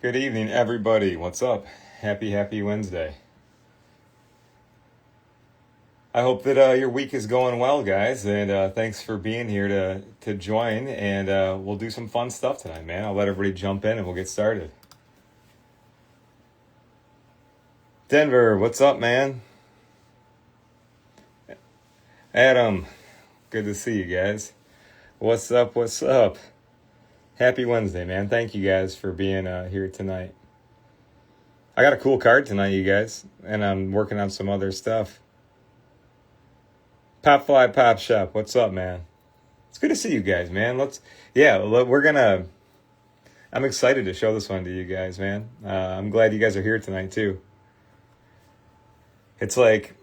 Good evening, everybody. What's up? Happy Wednesday. I hope that your week is going well, guys, and thanks for being here to join, and we'll do some fun stuff tonight, man. I'll let everybody jump in, and we'll get started. Denver, what's up, man? Adam, good to see you guys. What's up? What's up? Happy Wednesday, man. Thank you guys for being here tonight. I got a cool card tonight, you guys, and I'm working on some other stuff. Pop Fly Pop Shop, what's up, man? It's good to see you guys, man. I'm excited to show this one to you guys, man. I'm glad you guys are here tonight, too. It's like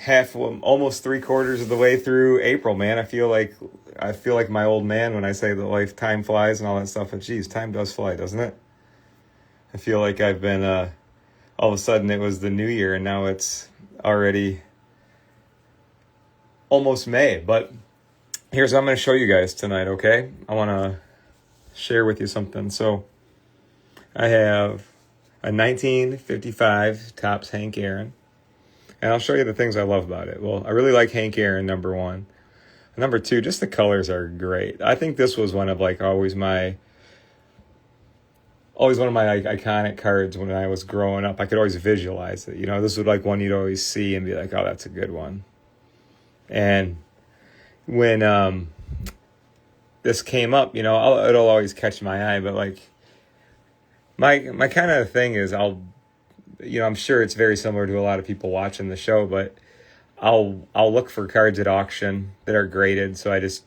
almost 3/4 of the way through April, man. I feel like my old man when I say that time flies and all that stuff. But geez, time does fly, doesn't it? I feel like I've been all of a sudden it was the new year and now it's already almost May. But here's what I'm going to show you guys tonight. Okay, I want to share with you something. So I have a 1955 Topps Hank Aaron. And I'll show you the things I love about it. Well, I really like Hank Aaron, number one. Number two, just the colors are great. I think this was one of always one of my iconic cards when I was growing up. I could always visualize it. This was one you'd always see and be like, oh, that's a good one. And when this came up, it'll always catch my eye. But my kind of thing is I'm sure it's very similar to a lot of people watching the show, but I'll look for cards at auction that are graded. So I just,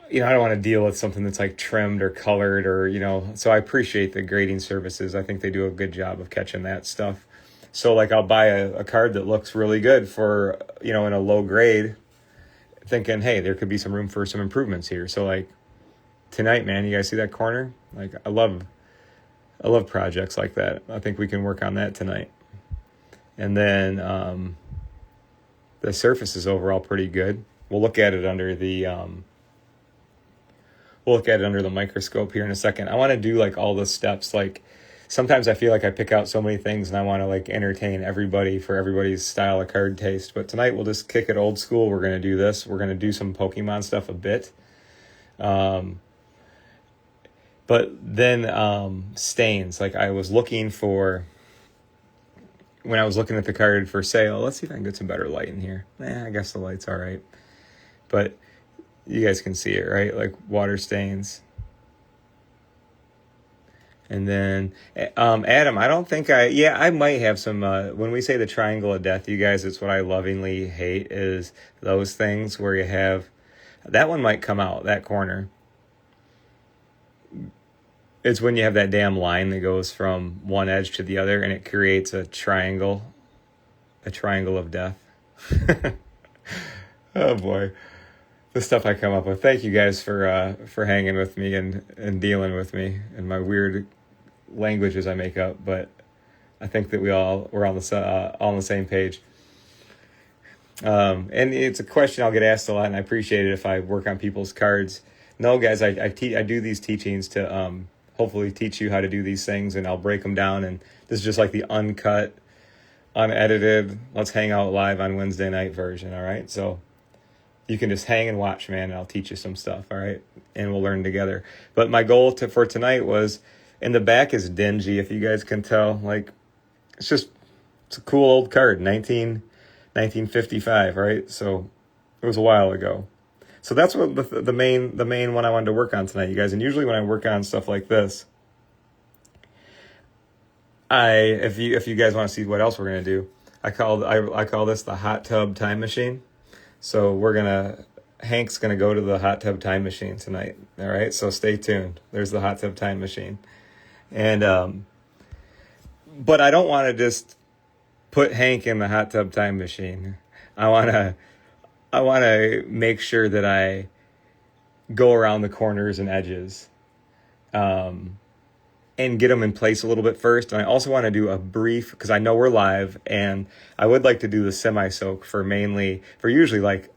I don't want to deal with something that's trimmed or colored or, so I appreciate the grading services. I think they do a good job of catching that stuff. So I'll buy a card that looks really good for, in a low grade, thinking, hey, there could be some room for some improvements here. So tonight, man, you guys see that corner? I love projects like that. I think we can work on that tonight. And then the surface is overall pretty good. We'll look at it under the microscope here in a second. I want to do all the steps. Sometimes I feel like I pick out so many things and I want to entertain everybody for everybody's style of card taste. But tonight we'll just kick it old school. We're going to do this. We're going to do some Pokemon stuff a bit. But then stains, I was looking for, when I was looking at the card for sale, let's see if I can get some better light in here. I guess the light's all right. But you guys can see it, right? Water stains. And then, Adam, I don't think I might have some, when we say the triangle of death, you guys, it's what I lovingly hate is those things where you have, that one might come out, that corner. It's when you have that damn line that goes from one edge to the other and it creates a triangle of death. Oh boy, the stuff I come up with. Thank you guys for hanging with me and dealing with me and my weird languages I make up. But I think that we're all on the same page. And it's a question I'll get asked a lot, and I appreciate it if I work on people's cards. No, guys, I do these teachings to hopefully teach you how to do these things, and I'll break them down. And this is just the uncut, unedited, let's hang out live on Wednesday night version, all right? So you can just hang and watch, man, and I'll teach you some stuff, all right? And we'll learn together. But my goal for tonight was, and the back is dingy, if you guys can tell. It's a cool old card, 1955, right? So it was a while ago. So that's what the main one I wanted to work on tonight, you guys. And usually when I work on stuff like this, if you guys want to see what else we're gonna do, I call this the hot tub time machine. So Hank's gonna go to the hot tub time machine tonight. All right, so stay tuned. There's the hot tub time machine, and but I don't want to just put Hank in the hot tub time machine. I want to make sure that I go around the corners and edges and get them in place a little bit first. And I also want to do a brief, because I know we're live, and I would like to do the semi-soak for usually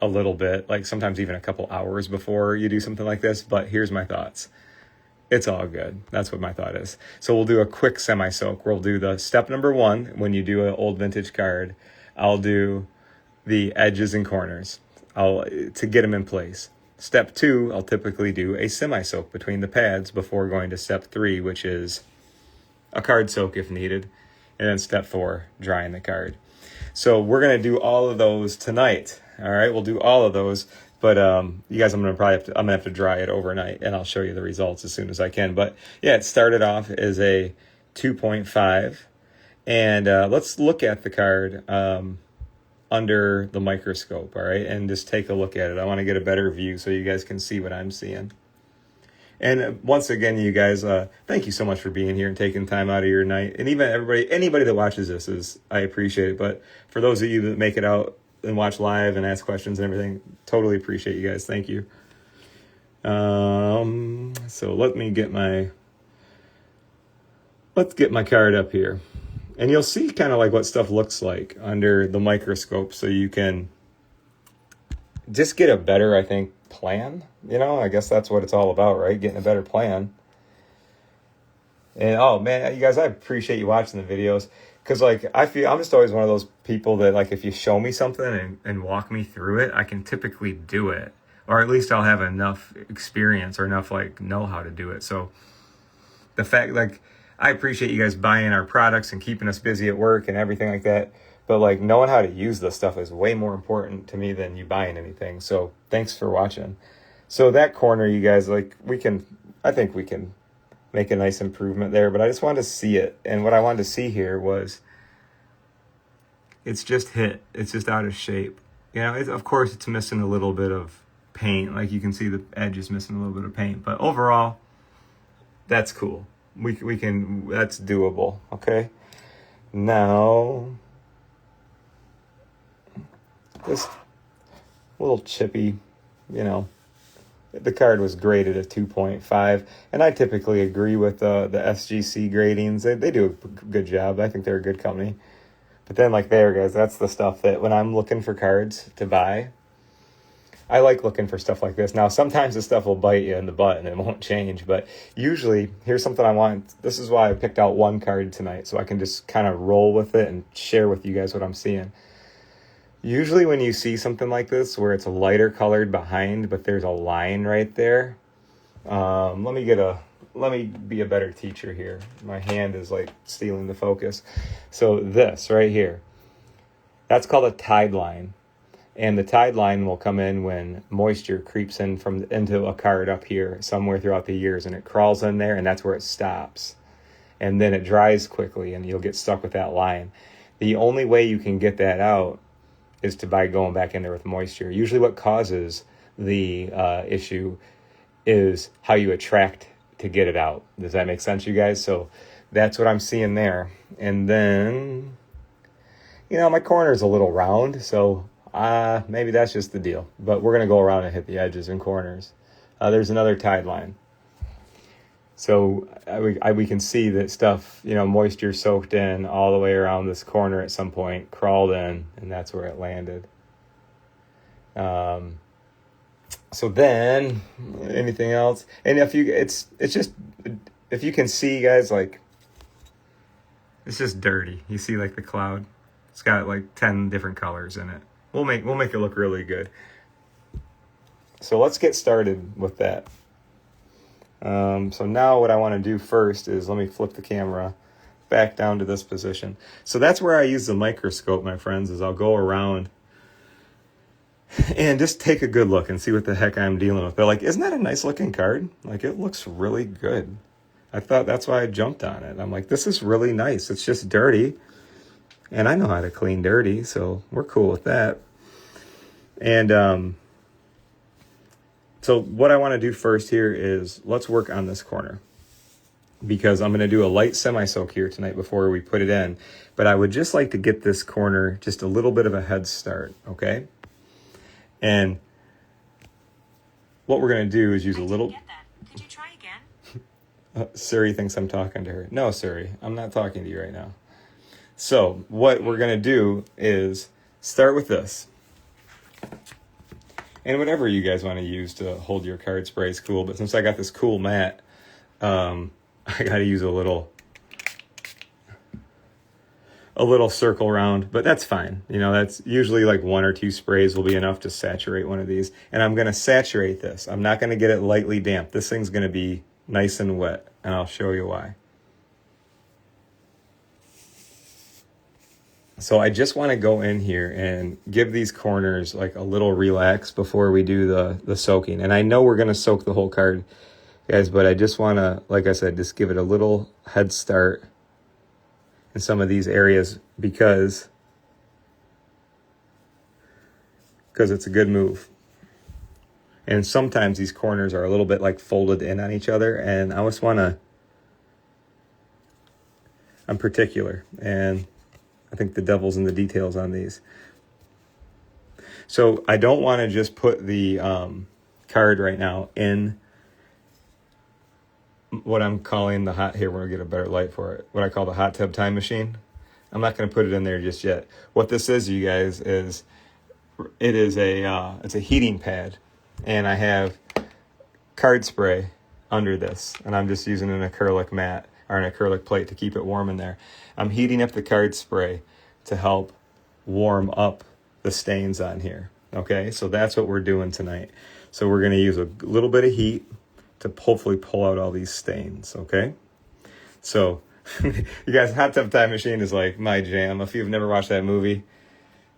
a little bit, sometimes even a couple hours before you do something like this. But here's my thoughts. it's all good. That's what my thought is. So we'll do a quick semi-soak. We'll do the step number 1 when you do an old vintage card. I'll do the edges and corners to get them in place. Step 2, I'll typically do a semi-soak between the pads before going to step 3, which is a card soak if needed. And then step 4, drying the card. So we're going to do all of those tonight. All right, we'll do all of those. But you guys, I'm gonna have to dry it overnight, and I'll show you the results as soon as I can. But yeah, it started off as a 2.5, and let's look at the card under the microscope. All right, and just take a look at it. I want to get a better view so you guys can see what I'm seeing. And once again, you guys, thank you so much for being here and taking time out of your night. And even anybody that watches this I appreciate it. But for those of you that make it out and watch live and ask questions and everything, totally appreciate you guys. Thank you. So let's get my card up here, and you'll see kind of like what stuff looks like under the microscope, so you can just get a better, I think, plan. I guess that's what it's all about, right? Getting a better plan. And oh man, you guys, I appreciate you watching the videos. Because, I feel I'm just always one of those people that, if you show me something and walk me through it, I can typically do it. Or at least I'll have enough experience or enough, know how to do it. So the fact, I appreciate you guys buying our products and keeping us busy at work and everything like that. But, knowing how to use this stuff is way more important to me than you buying anything. So thanks for watching. So that corner, you guys, I think we can make a nice improvement there, but I just wanted to see it. And what I wanted to see here was it's just out of shape. Of course it's missing a little bit of paint. You can see the edge is missing a little bit of paint, but overall that's cool. We can, that's doable. Okay. Now this little chippy, the card was graded at 2.5, and I typically agree with the SGC gradings. They do a good job. I think they're a good company. But then, there, guys, that's the stuff that when I'm looking for cards to buy, I like looking for stuff like this. Now, sometimes this stuff will bite you in the butt and it won't change, but usually, here's something I want. This is why I picked out one card tonight, so I can just kind of roll with it and share with you guys what I'm seeing. Usually when you see something like this where it's a lighter colored behind, but there's a line right there. Let me be a better teacher here. My hand is stealing the focus. So this right here, that's called a tide line. And the tide line will come in when moisture creeps into a card up here somewhere throughout the years, and it crawls in there, and that's where it stops. And then it dries quickly and you'll get stuck with that line. The only way you can get that out is by going back in there with moisture. Usually what causes the issue is how you attract to get it out. Does that make sense, you guys? So that's what I'm seeing there. And then, my corner's a little round, so maybe that's just the deal. But we're going to go around and hit the edges and corners. There's another tide line. So we can see that stuff, moisture soaked in all the way around this corner at some point, crawled in, and that's where it landed. So then, anything else? And if you can see, guys, it's just dirty. You see, the cloud. It's got 10 different colors in it. We'll make it look really good. So let's get started with that. So now what I want to do first is let me flip the camera back down to this position. So that's where I use the microscope, my friends, is I'll go around and just take a good look and see what the heck I'm dealing with. But isn't that a nice looking card? It looks really good. I thought that's why I jumped on it. I'm this is really nice. It's just dirty, and I know how to clean dirty, so we're cool with that. And so what I want to do first here is let's work on this corner, because I'm going to do a light semi-soak here tonight before we put it in. But I would just like to get this corner just a little bit of a head start, okay? And what we're going to do is use a little... Get that. Could you try again? Siri thinks I'm talking to her. No, Siri, I'm not talking to you right now. So what we're going to do is start with this. And whatever you guys want to use to hold your card spray is cool. But since I got this cool mat, I got to use a little circle round, but that's fine. You know, that's usually like 1 or 2 sprays will be enough to saturate one of these. And I'm going to saturate this. I'm not going to get it lightly damp. This thing's going to be nice and wet, and I'll show you why. So I just want to go in here and give these corners like a little relax before we do the soaking. And I know we're going to soak the whole card, guys, but I just want to, like I said, just give it a little head start in some of these areas because it's a good move. And sometimes these corners are a little bit like folded in on each other, and I just want to, I'm particular, and I think the devil's in the details on these. So I don't want to just put the card right now in what I'm calling the hot, here we're going to get a better light for it, what I call the hot tub time machine. I'm not going to put it in there just yet. What this is, you guys, is it is it's a heating pad, and I have card spray under this, and I'm just using an acrylic mat or an acrylic plate to keep it warm in there. I'm heating up the card spray to help warm up the stains on here. Okay, so that's what we're doing tonight. So we're going to use a little bit of heat to hopefully pull out all these stains. Okay, so you guys, Hot Tub Time Machine is like my jam. If you've never watched that movie,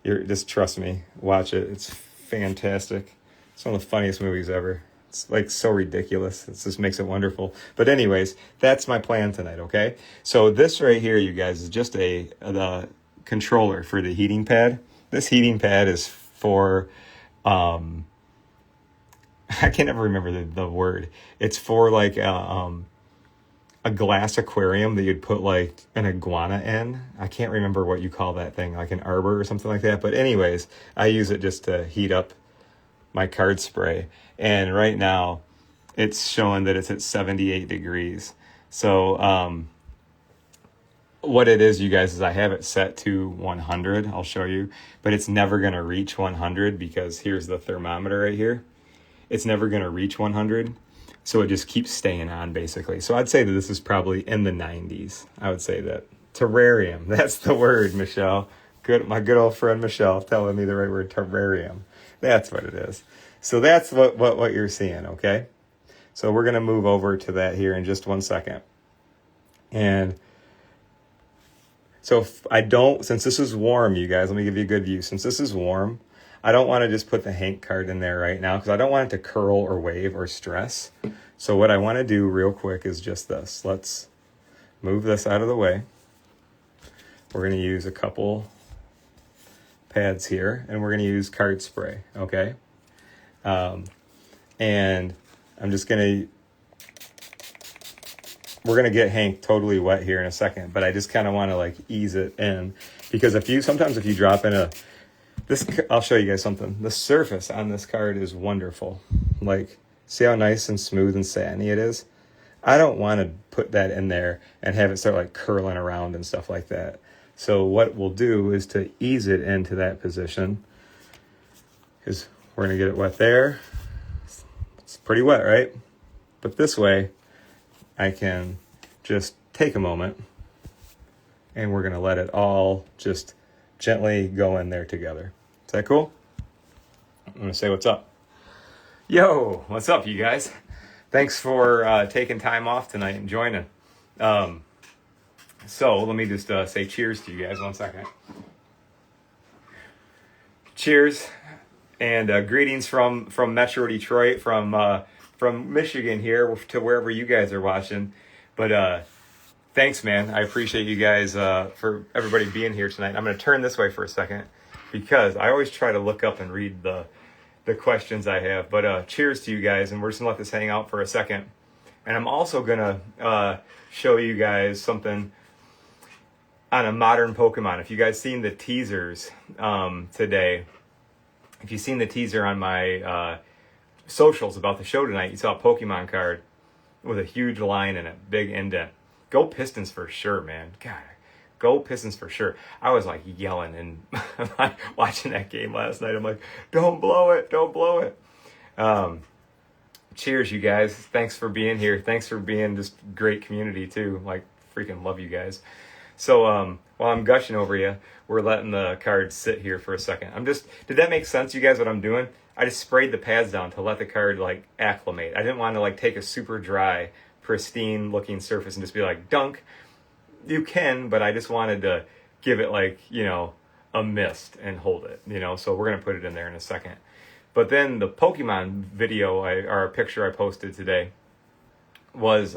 just trust me, watch it. It's fantastic. It's one of the funniest movies ever. It's like so ridiculous. It just makes it wonderful. But anyways, that's my plan tonight, okay? So this right here, you guys, is just the controller for the heating pad. This heating pad is for, I can't ever remember the word. It's for like a glass aquarium that you'd put like an iguana in. I can't remember what you call that thing, like an arbor or something like that. But anyways, I use it just to heat up my card spray. And right now it's showing that it's at 78 degrees. So what it is, you guys, is I have it set to 100. I'll show you, but it's never going to reach 100 because here's the thermometer right here. It's never going to reach 100. So it just keeps staying on basically. So I'd say that this is probably in the 90s. I would say that. Terrarium. That's the word, Michelle. My good old friend Michelle telling me the right word, terrarium. That's what it is. So that's what you're seeing, okay? So we're going to move over to that here in just 1 second. And so since this is warm, you guys, let me give you a good view. Since this is warm, I don't want to just put the Hank card in there right now because I don't want it to curl or wave or stress. So what I want to do real quick is just this. Let's move this out of the way. We're going to use a couple pads here, and we're going to use card spray, okay? And I'm just we're going to get Hank totally wet here in a second, but I just kind of want to like ease it in because sometimes if you drop in I'll show you guys something. The surface on this card is wonderful. Like, see how nice and smooth and satiny it is? I don't want to put that in there and have it start like curling around and stuff like that. So what we'll do is to ease it into that position because we're going to get it wet there. It's pretty wet, right? But this way, I can just take a moment and we're going to let it all just gently go in there together. Is that cool? I'm going to say what's up. Yo, what's up, you guys? Thanks for taking time off tonight and joining. So let me just say cheers to you guys. 1 second. Cheers and greetings from Metro Detroit, from Michigan here to wherever you guys are watching. But thanks, man. I appreciate you guys for everybody being here tonight. I'm going to turn this way for a second because I always try to look up and read the questions I have. But cheers to you guys, and we're just going to let this hang out for a second. And I'm also going to show you guys something on a modern Pokemon. If you guys seen the teasers today, if you've seen the teaser on my socials about the show tonight, you saw a Pokemon card with a huge line in it, big indent. Go Pistons for sure, man. God, go Pistons for sure. I was like yelling and watching that game last night. I'm like, don't blow it, don't blow it. cheers, you guys. Thanks for being here. Thanks for being just great community too. Like, freaking love you guys. So while I'm gushing over you, we're letting the cards sit here for a second. Did that make sense, you guys, what I'm doing? I just sprayed the pads down to let the card like acclimate. I didn't want to like take a super dry, pristine looking surface and just be like dunk. You can, but I just wanted to give it like, a mist and hold it, so we're going to put it in there in a second. But then the Pokemon video or picture I posted today was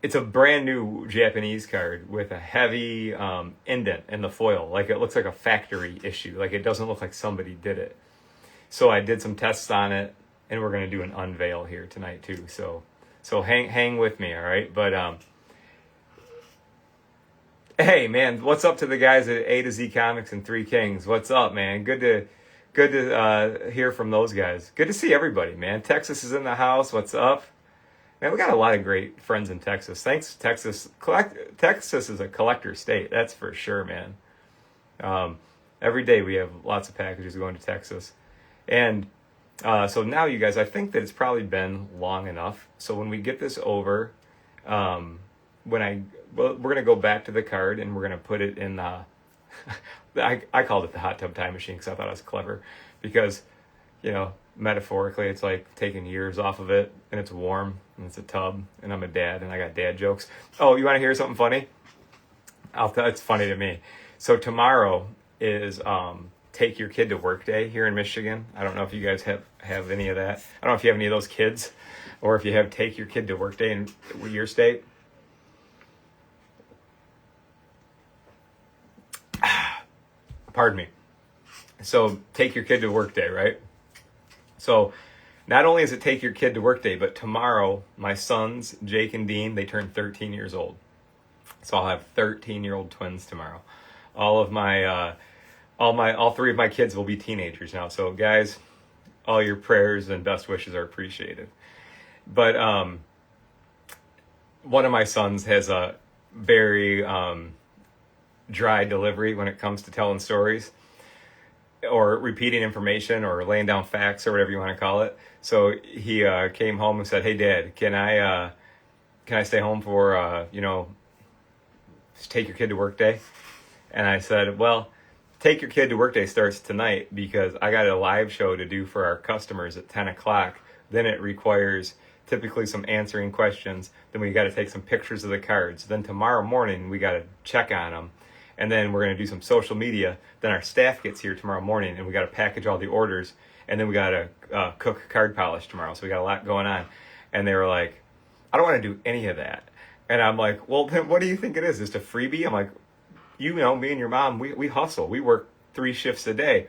it's a brand new Japanese card with a heavy indent in the foil. Like it looks like a factory issue. Like it doesn't look like somebody did it. So I did some tests on it, and we're gonna do an unveil here tonight too. So hang with me, all right? But hey man, what's up to the guys at A to Z Comics and Three Kings? What's up, man? Good to hear from those guys. Good to see everybody, man. Texas is in the house. What's up? Man, we got a lot of great friends in Texas. Thanks, Texas. Texas is a collector state, that's for sure, man. Every day we have lots of packages going to Texas. And so now, you guys, I think that it's probably been long enough. So when we get this over, we're going to go back to the card and we're going to put it in the... I called it the hot tub time machine because I thought it was clever. Because, metaphorically, it's like taking years off of it, and it's warm, and it's a tub, and I'm a dad, and I got dad jokes. Oh, you want to hear something funny? It's funny to me. So tomorrow is Take Your Kid to Work Day here in Michigan. I don't know if you guys have any of that. I don't know if you have any of those kids, or if you have Take Your Kid to Work Day in your state. Pardon me. So Take Your Kid to Work Day, right? So not only is it Take Your Kid to Work Day, but tomorrow my sons, Jake and Dean, they turn 13 years old. So I'll have 13-year-old twins tomorrow. All three of my kids will be teenagers now. So guys, all your prayers and best wishes are appreciated. But one of my sons has a very dry delivery when it comes to telling stories, or repeating information, or laying down facts, or whatever you want to call it. So he came home and said, "Hey, Dad, can I stay home for Take Your Kid to Work Day?" And I said, "Well, Take Your Kid to Work Day starts tonight because I got a live show to do for our customers at 10 o'clock. Then it requires typically some answering questions. Then we got to take some pictures of the cards. Then tomorrow morning we got to check on them. And then we're going to do some social media. Then our staff gets here tomorrow morning, and we got to package all the orders. And then we got to cook card polish tomorrow. So we got a lot going on." And they were like, "I don't want to do any of that." And I'm like, "Well, then what do you think it is? Just a freebie?" I'm like, me and your mom, we hustle. We work 3 shifts a day.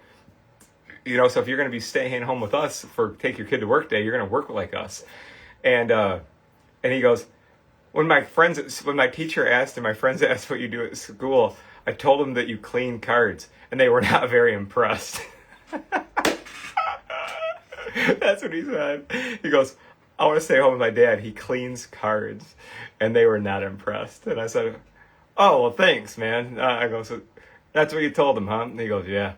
So if you're going to be staying home with us for Take Your Kid to Work Day, you're going to work like us. And he goes, when my teacher asked and my friends asked what you do at school, I told them that you clean cards, and they were not very impressed. That's what he said. He goes, "I want to stay home with my dad. He cleans cards." And they were not impressed. And I said, "Oh, well, thanks, man." I go, "So that's what you told him, huh?" And he goes, "Yeah.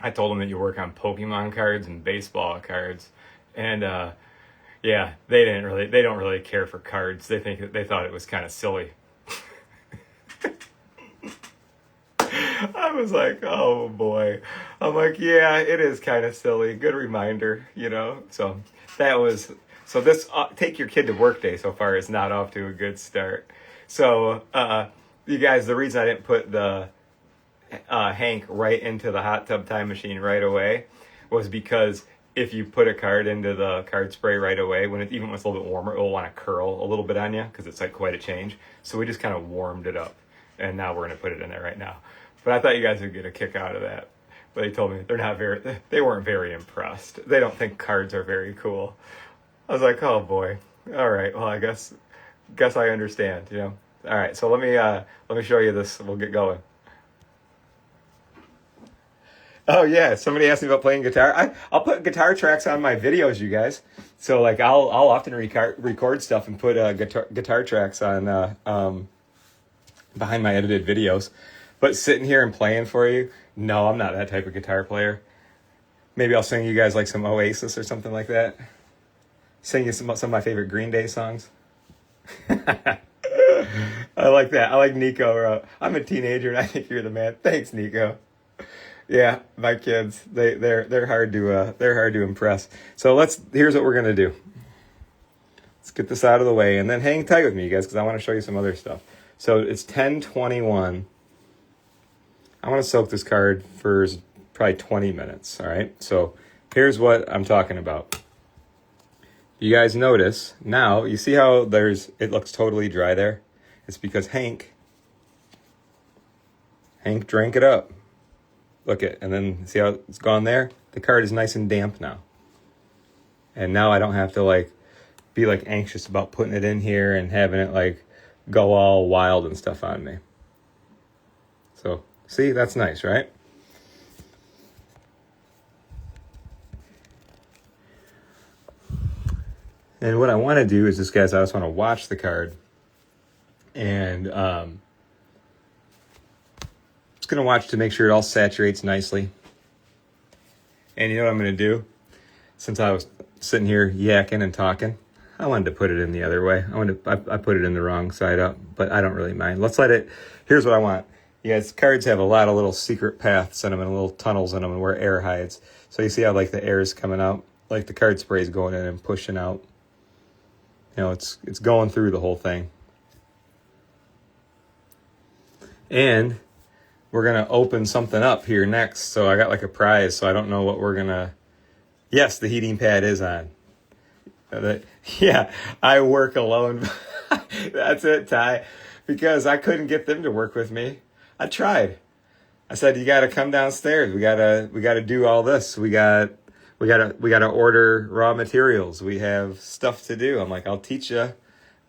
I told him that you work on Pokemon cards and baseball cards." And yeah, they don't really care for cards. They thought it was kind of silly. I was like, oh boy. I'm like, yeah, it is kind of silly. Good reminder, So this Take Your Kid to Work Day so far is not off to a good start. So you guys, the reason I didn't put the Hank right into the hot tub time machine right away was because if you put a card into the card spray right away, even when it's a little bit warmer, it'll want to curl a little bit on you because it's like quite a change. So we just kind of warmed it up, and now we're going to put it in there right now. But I thought you guys would get a kick out of that. But they told me they weren't very impressed. They don't think cards are very cool. I was like, oh boy. All right. Well, I guess I understand, All right. So let me show you this. We'll get going. Oh yeah, somebody asked me about playing guitar. I'll put guitar tracks on my videos, you guys. So like I'll often record stuff and put guitar tracks on behind my edited videos. But sitting here and playing for you, no, I'm not that type of guitar player. Maybe I'll sing you guys like some Oasis or something like that. Sing you some of my favorite Green Day songs. I like that. I like Nico. I'm a teenager and I think you're the man. Thanks, Nico. Yeah, my kids. They're hard to impress. So here's what we're gonna do. Let's get this out of the way and then hang tight with me, you guys, because I want to show you some other stuff. So it's 10:21. I want to soak this card for probably 20 minutes. All right. So here's what I'm talking about. You guys notice now, you see how it looks totally dry there? It's because Hank drank it up. Look at, and then see how it's gone there? The card is nice and damp now. And now I don't have to be anxious about putting it in here and having it go all wild and stuff on me. So see, that's nice, right? And what I want to do is I just want to watch the card. And just going to watch to make sure it all saturates nicely. And you know what I'm going to do? Since I was sitting here yakking and talking, I wanted to put it in the other way. I put it in the wrong side up, but I don't really mind. Let's let it. Here's what I want. You guys, cards have a lot of little secret paths in them and little tunnels in them and where air hides. So you see how the air is coming out, the card spray is going in and pushing out. You know, it's going through the whole thing. And we're going to open something up here next. So I got a prize, so I don't know what we're going to... Yes, the heating pad is on. Yeah, I work alone. That's it, Ty. Because I couldn't get them to work with me. I tried. I said, you got to come downstairs. We got to do all this. We got to order raw materials. We have stuff to do. I'm like, I'll teach you.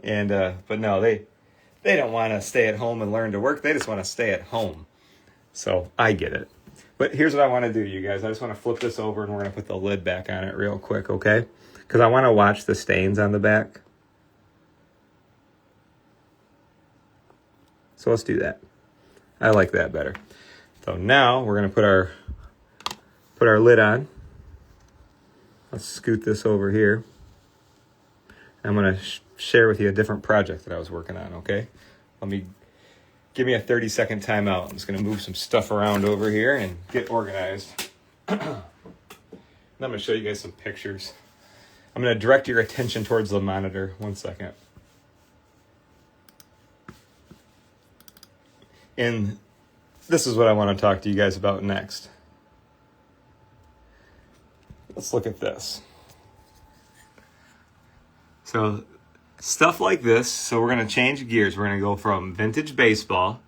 And but no, they don't want to stay at home and learn to work. They just want to stay at home. So I get it. But here's what I want to do, you guys. I just want to flip this over and we're going to put the lid back on it real quick, okay? Because I want to watch the stains on the back. So let's do that. I like that better. So now we're going to put our lid on. Let's scoot this over here. I'm going to share with you a different project that I was working on, okay? Give me a 30-second timeout. I'm just going to move some stuff around over here and get organized. And I'm going to show you guys some pictures. I'm going to direct your attention towards the monitor. 1 second. And this is what I want to talk to you guys about next. Let's look at this. So stuff like this. So we're going to change gears. We're going to go from vintage baseball.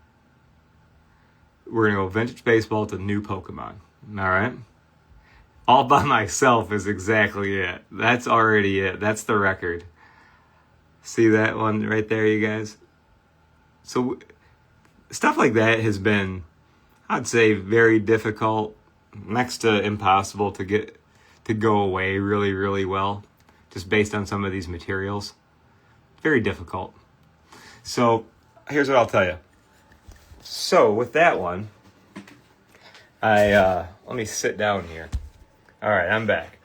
We're going to go vintage baseball to new Pokemon. All right. All by myself is exactly it. That's already it. That's the record. See that one right there, you guys? So stuff like that has been, I'd say, very difficult, next to impossible to go away really, really well, just based on some of these materials. Very difficult. So here's what I'll tell you. So with that one, let me sit down here. All right, I'm back.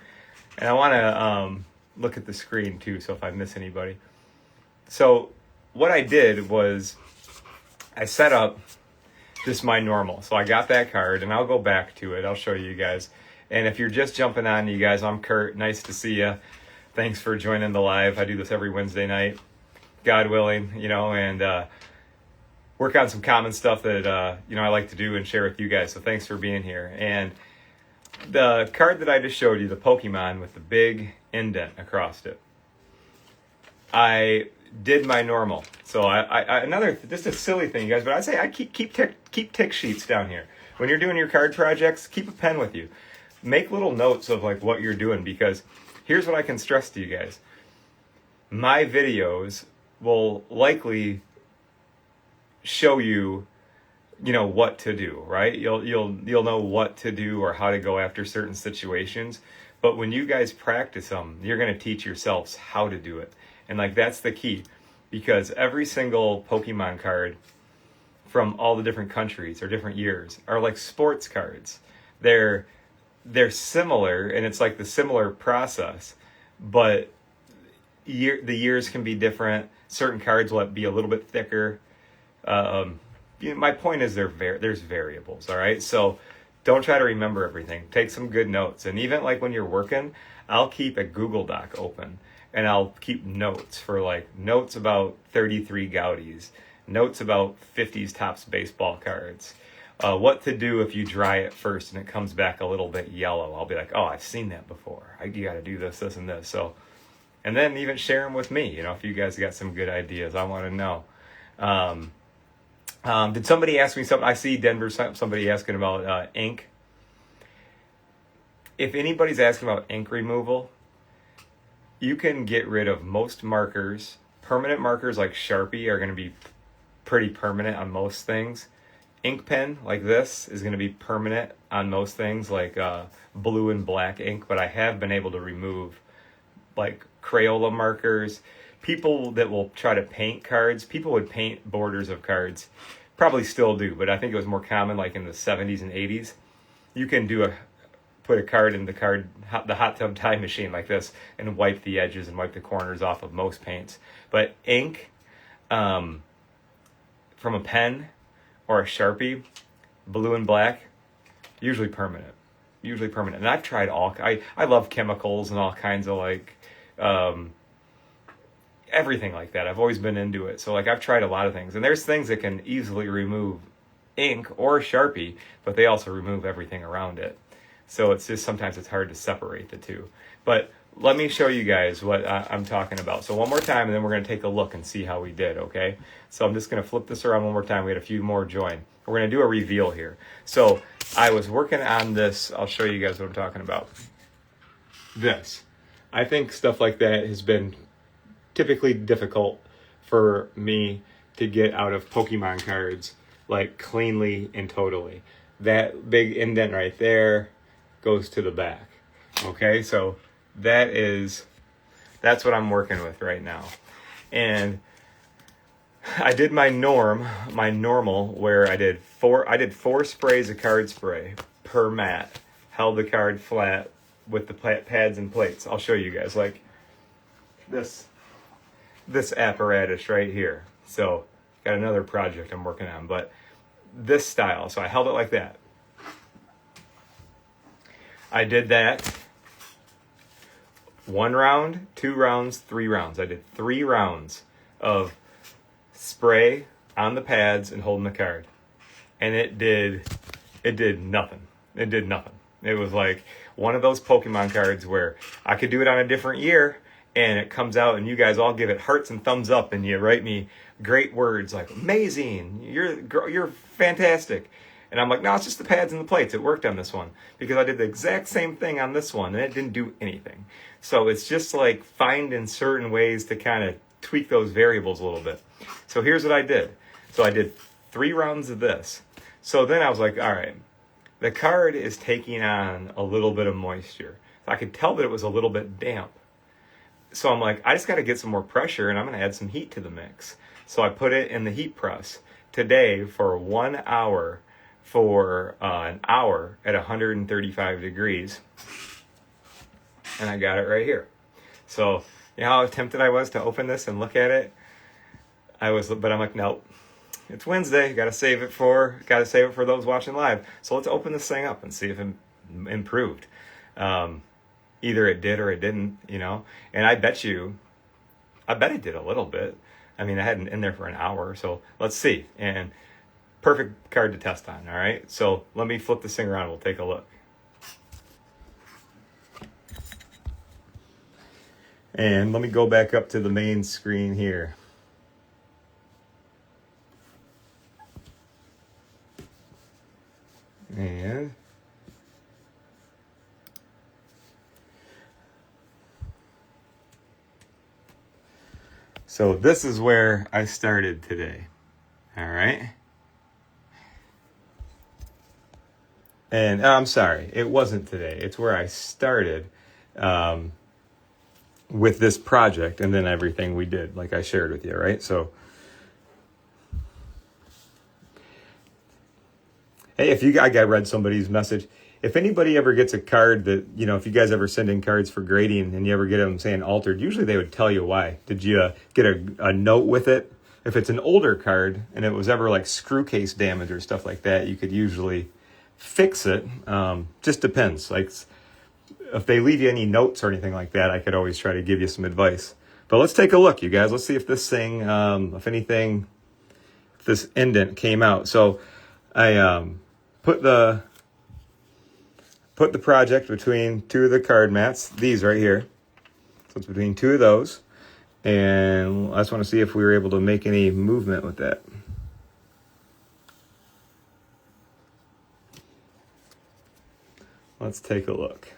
And I want to look at the screen too, so if I miss anybody. So what I did was I set up just my normal. So I got that card, and I'll go back to it. I'll show you guys. And if you're just jumping on, you guys, I'm Kurt. Nice to see you. Thanks for joining the live. I do this every Wednesday night, God willing, and work on some common stuff that, I like to do and share with you guys. So thanks for being here. And the card that I just showed you, the Pokemon with the big indent across it, I did my normal. So I another, just a silly thing, you guys, but I'd say I keep tick sheets down here. When you're doing your card projects, keep a pen with you. Make little notes of what you're doing, because here's what I can stress to you guys. My videos will likely show you, what to do, right? You'll know what to do or how to go after certain situations. But when you guys practice them, you're going to teach yourselves how to do it. And that's the key, because every single Pokemon card from all the different countries or different years are like sports cards. They're they're similar, and it's like the similar process, but the years can be different. Certain cards will be a little bit thicker. My point is there's variables, all right? So don't try to remember everything. Take some good notes. And even like when you're working, I'll keep a Google Doc open, and I'll keep notes for like notes about 33 Gaudis, notes about 50s Topps baseball cards, what to do if you dry it first and it comes back a little bit yellow. I'll be like, oh, I've seen that before. You got to do this, this, and this. So, and then even share them with me. If you guys got some good ideas, I want to know. Did somebody ask me something? I see Denver, somebody asking about ink. If anybody's asking about ink removal, you can get rid of most markers. Permanent markers like Sharpie are going to be pretty permanent on most things. Ink pen like this is going to be permanent on most things, like blue and black ink, but I have been able to remove like Crayola markers. People that will try to paint cards, people would paint borders of cards, probably still do, but I think it was more common like in the 70s and 80s. You can put a card in the hot tub time machine like this and wipe the edges and wipe the corners off of most paints. But ink from a pen or a Sharpie, blue and black, usually permanent. And I've tried I love chemicals and all kinds of like everything like that. I've always been into it. So like I've tried a lot of things, and there's things that can easily remove ink or Sharpie, but they also remove everything around it. So it's just sometimes it's hard to separate the two. But let me show you guys what I'm talking about. So one more time, and then we're going to take a look and see how we did, okay? So I'm just going to flip this around one more time. We had a few more join. We're going to do a reveal here. So I was working on this. I'll show you guys what I'm talking about. This. I think stuff like that has been typically difficult for me to get out of Pokemon cards, like cleanly and totally. That big indent right there goes to the back. Okay, so that's what I'm working with right now. And I did my normal where I did four sprays of card spray per mat, held the card flat with the pads and plates. I'll show you guys like this apparatus right here. So got another project I'm working on, but this style. So I held it like that. I did that 1 round, 2 rounds, 3 rounds. I did 3 rounds of spray on the pads and holding the card. And it did nothing. It did nothing. It was like one of those Pokemon cards where I could do it on a different year and it comes out and you guys all give it hearts and thumbs up and you write me great words like amazing, you're fantastic. And I'm like, no, it's just the pads and the plates. It worked on this one because I did the exact same thing on this one and it didn't do anything. So it's just like finding certain ways to kind of tweak those variables a little bit. So here's what I did. So I did 3 rounds of this. So then I was like, all right, the card is taking on a little bit of moisture. I could tell that it was a little bit damp. So I'm like, I just got to get some more pressure and I'm going to add some heat to the mix. So I put it in the heat press today for 1 hour, for an hour at 135 degrees. And I got it right here. So, you know how tempted I was to open this and look at it? But I'm like, nope. It's Wednesday. Got to save it for those watching live. So let's open this thing up and see if it improved. Either it did or it didn't, you know. And I bet it did a little bit. I mean, I had it in there for an hour. So let's see. And perfect card to test on. All right. So let me flip this thing around. We'll take a look. And let me go back up to the main screen here. And so this is where I started today. All right. And I'm sorry, it wasn't today. It's where I started with this project and then everything we did, like I shared with you, right? So, hey, I read somebody's message. if anybody ever gets a card that, if you guys ever send in cards for grading and you ever get them saying altered, usually they would tell you why. Did you get a note with it? If it's an older card and it was ever like screw case damage or stuff like that, you could usually fix it. Just depends. Like if they leave you any notes or anything like that, I could always try to give you some advice. But let's take a look, you guys. Let's see if this thing, if this indent came out. So I put the project between two of the card mats, these right here. So it's between two of those. And I just want to see if we were able to make any movement with that. Let's take a look.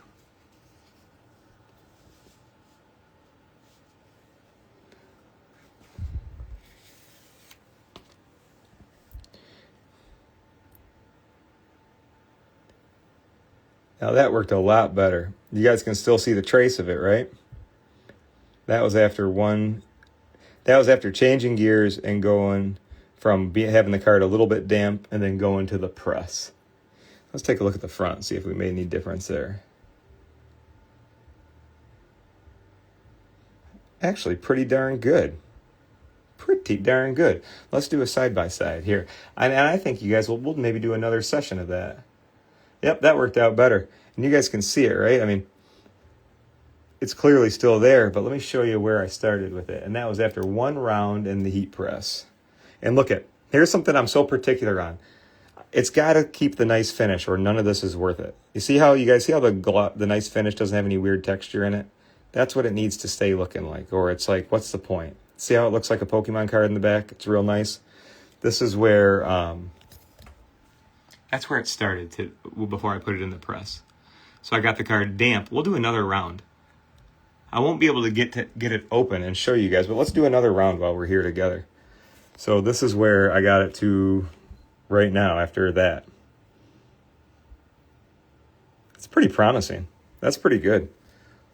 Now that worked a lot better. You guys can still see the trace of it, right? That was after changing gears and going from having the card a little bit damp and then going to the press. Let's take a look at the front and see if we made any difference there. Actually, pretty darn good. Pretty darn good. Let's do a side-by-side here. And I think you guys we'll maybe do another session of that. Yep, that worked out better. And you guys can see it, right? I mean, it's clearly still there, but let me show you where I started with it. And that was after one round in the heat press. And here's something I'm so particular on. It's got to keep the nice finish or none of this is worth it. You guys see how the nice finish doesn't have any weird texture in it? That's what it needs to stay looking like. Or it's like, what's the point? See how it looks like a Pokemon card in the back? It's real nice. This is where, that's where it started before I put it in the press. So I got the card damp. We'll do another round. I won't be able to get it open and show you guys, but let's do another round while we're here together. So this is where I got it to right now after that. It's pretty promising. That's pretty good.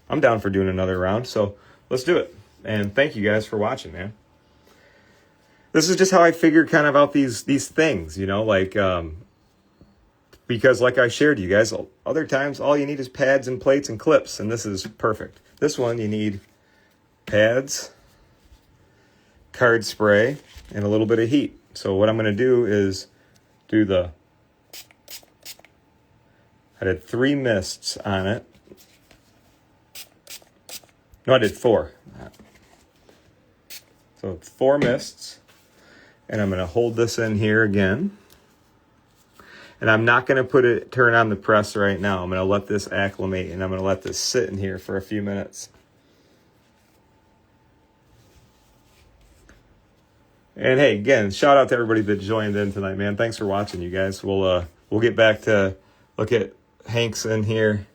I'm down for doing another round, so let's do it. And thank you guys for watching, man. This is just how I figured kind of out these things, because like I shared you guys, other times all you need is pads and plates and clips, and this is perfect. This one you need pads, card spray, and a little bit of heat. So what I'm going to do is I did 3 mists on it. No, I did 4. So it's 4 mists, and I'm going to hold this in here again. And I'm not going to turn on the press right now. I'm going to let this acclimate, and I'm going to let this sit in here for a few minutes. And hey, again, shout out to everybody that joined in tonight, man. Thanks for watching, you guys. We'll get back to look at Hank's in here.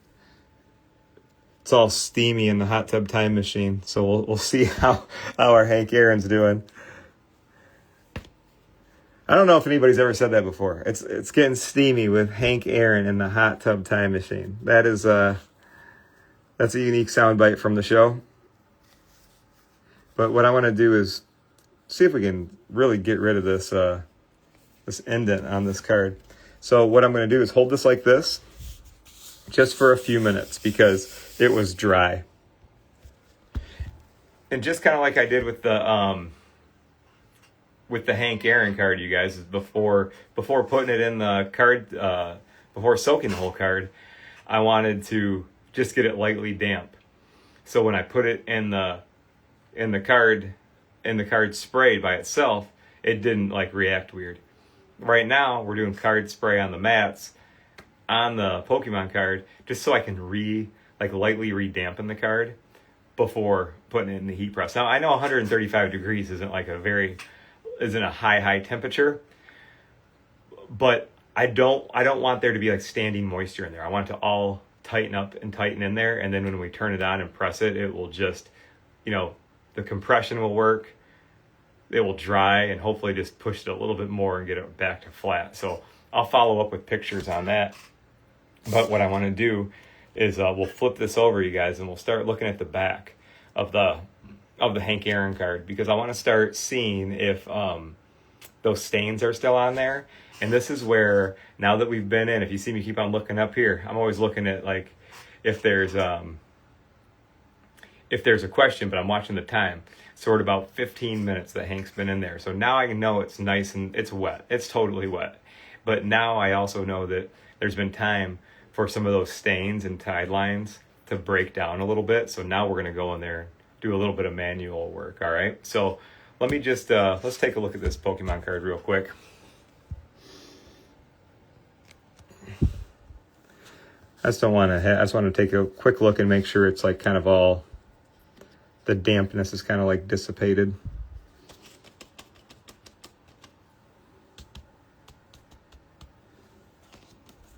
It's all steamy in the hot tub time machine, so we'll see how our Hank Aaron's doing. I don't know if anybody's ever said that before. It's getting steamy with Hank Aaron in the hot tub time machine. That's a unique soundbite from the show. But what I want to do is see if we can really get rid of this indent on this card. So what I'm going to do is hold this like this just for a few minutes because it was dry. And just kind of like I did with the Hank Aaron card, you guys, before putting it in the card, before soaking the whole card, I wanted to just get it lightly damp. So when I put it in the card sprayed by itself, it didn't react weird. Right now we're doing card spray on the mats on the Pokemon card just so I can lightly redampen the card before putting it in the heat press. Now I know 135 degrees isn't a high temperature, but I don't want there to be standing moisture in there. I want it to all tighten up and tighten in there, and then when we turn it on and press it, it will just, the compression will work, it will dry, and hopefully just push it a little bit more and get it back to flat. So I'll follow up with pictures on that. But what I want to do is we'll flip this over, you guys, and we'll start looking at the back of the Hank Aaron card, because I want to start seeing if those stains are still on there. And this is where, now that we've been in, if you see me keep on looking up here, I'm always looking at like if there's a question, but I'm watching the time. So we're at about 15 minutes that Hank's been in there. So now I know it's nice and it's wet. It's totally wet. But now I also know that there's been time for some of those stains and tide lines to break down a little bit. So now we're going to go in there, do a little bit of manual work. All right. So let me just, let's take a look at this Pokemon card real quick. I just want to take a quick look and make sure it's like kind of all, the dampness is kind of like dissipated.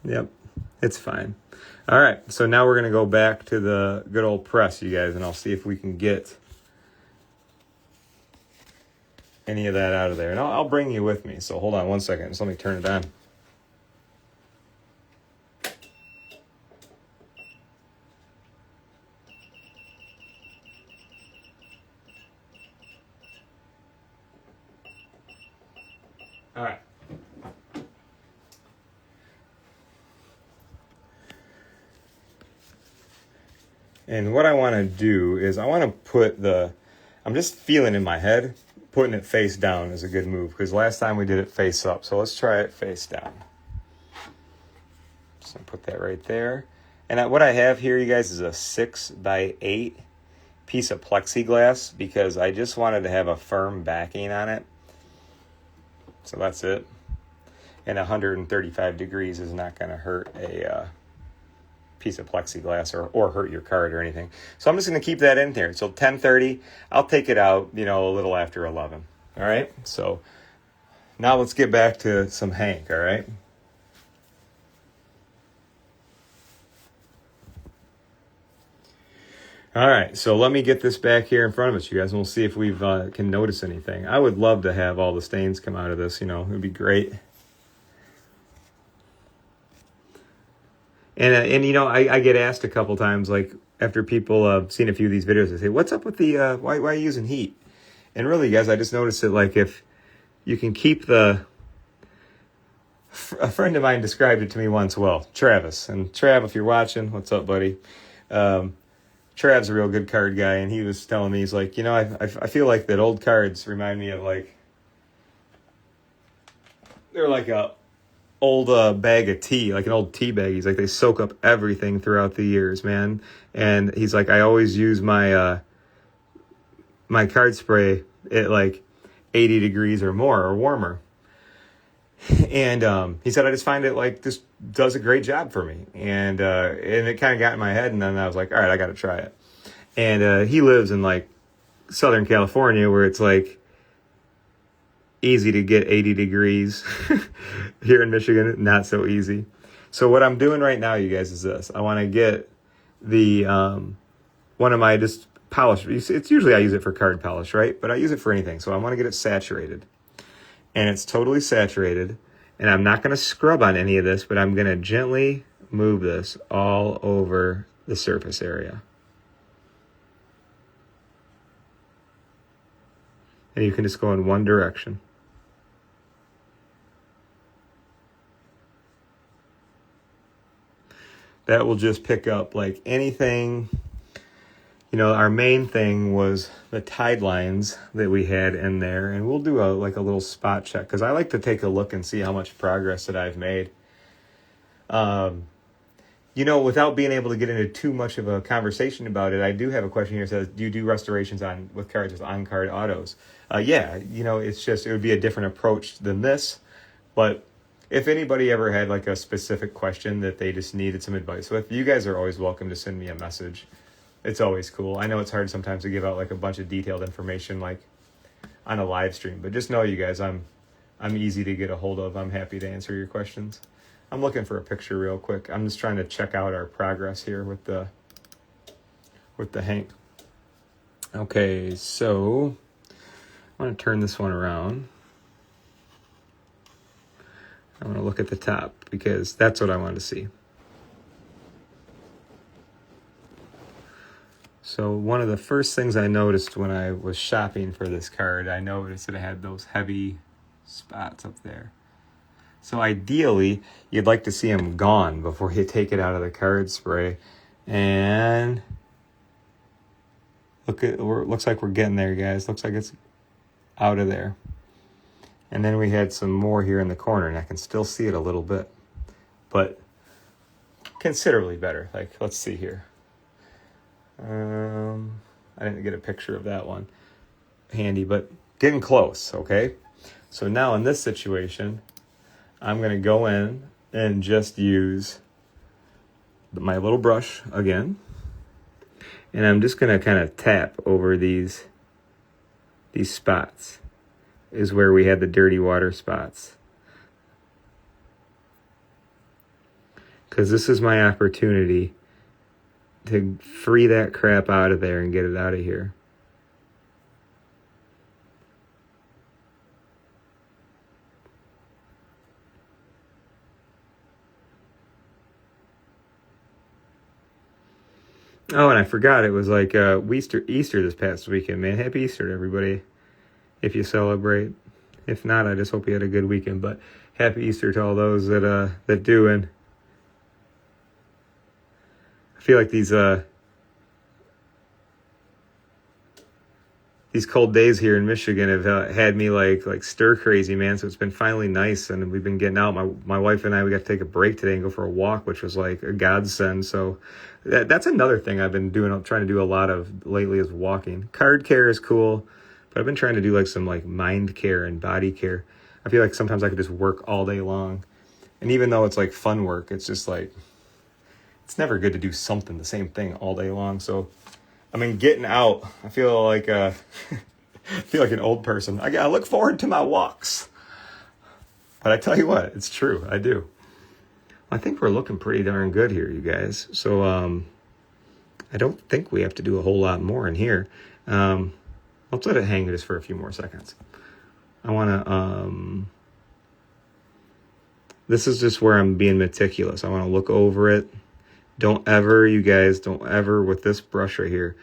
Yep, it's fine. All right, so now we're going to go back to the good old press, you guys, and I'll see if we can get any of that out of there. And I'll bring you with me, so hold on one second. Just let me turn it on. All right. And what I want to do is I want to put I'm just feeling in my head, putting it face down is a good move because last time we did it face up. So let's try it face down. So put that right there. And what I have here, you guys, is a 6x8 piece of plexiglass because I just wanted to have a firm backing on it. So that's it. And 135 degrees is not going to hurt a piece of plexiglass or hurt your card or anything. So I'm just going to keep that in there. So 10:30, I'll take it out, a little after 11. All right. So now let's get back to some Hank. All right. All right, so let me get this back here in front of us, you guys, and we'll see if we can notice anything. I would love to have all the stains come out of this, it would be great. And I get asked a couple times, like, after people have seen a few of these videos, they say, what's up with the, why are you using heat? And really, guys, I just noticed that, like, if you can keep a friend of mine described it to me once, well, Travis. And Trav, if you're watching, what's up, buddy? Trav's a real good card guy, and he was telling me, he's like, I feel like that old cards remind me of, like, they're like a old bag of tea, like an old tea bag. He's like, they soak up everything throughout the years, man. And he's like, I always use my my card spray at like 80 degrees or more or warmer. And he said, I just find it like this does a great job for me. And it kind of got in my head, and then I was like, all right, I got to try it. And he lives in like Southern California where it's like easy to get 80 degrees. Here in Michigan, not so easy. So what I'm doing right now, you guys, is this. I want to get the one of my just polish. It's usually I use it for card polish, right? But I use it for anything. So I want to get it saturated. And it's totally saturated. And I'm not going to scrub on any of this, but I'm going to gently move this all over the surface area. And you can just go in one direction. That will just pick up like anything. Our main thing was the tide lines that we had in there, and we'll do a little spot check because I like to take a look and see how much progress that I've made. Without being able to get into too much of a conversation about it, I do have a question here that says, do you do restorations with cards with on-card autos? Yeah, it's just, it would be a different approach than this, but if anybody ever had like a specific question that they just needed some advice with, you guys are always welcome to send me a message. It's always cool. I know it's hard sometimes to give out like a bunch of detailed information like on a live stream, but just know, you guys, I'm easy to get a hold of. I'm happy to answer your questions. I'm looking for a picture real quick. I'm just trying to check out our progress here with the Hank. Okay, so I'm going to turn this one around. I'm going to look at the top because that's what I want to see. So one of the first things I noticed when I was shopping for this card, I noticed that it had those heavy spots up there. So ideally, you'd like to see them gone before you take it out of the card spray. And looks like we're getting there, guys. Looks like it's out of there. And then we had some more here in the corner, and I can still see it a little bit, but considerably better. Like, let's see here. I didn't get a picture of that one handy, but getting close, okay? So now in this situation, I'm going to go in and just use my little brush again. And I'm just going to kind of tap over these spots. Is where we had the dirty water spots. Because this is my opportunity to free that crap out of there and get it out of here. Oh, and I forgot, it was like Easter this past weekend, man. Happy Easter to everybody, if you celebrate. If not, I just hope you had a good weekend. But happy Easter to all those that do. And I feel like these cold days here in Michigan have had me like stir crazy, man. So it's been finally nice, and we've been getting out. My wife and I, we got to take a break today and go for a walk, which was like a godsend. So that's another thing I've been doing. I'm trying to do a lot of lately is walking. Card care is cool, but I've been trying to do like some like mind care and body care. I feel like sometimes I could just work all day long, and even though it's like fun work, it's just like it's never good to do something the same thing all day long. So I mean, getting out, I feel like I feel like an old person. I look forward to my walks. But I tell you what, it's true. I do. I think we're looking pretty darn good here, you guys. So I don't think we have to do a whole lot more in here. Let's let it hang just for a few more seconds. I want to... this is just where I'm being meticulous. I want to look over it. Don't ever, with this brush right here,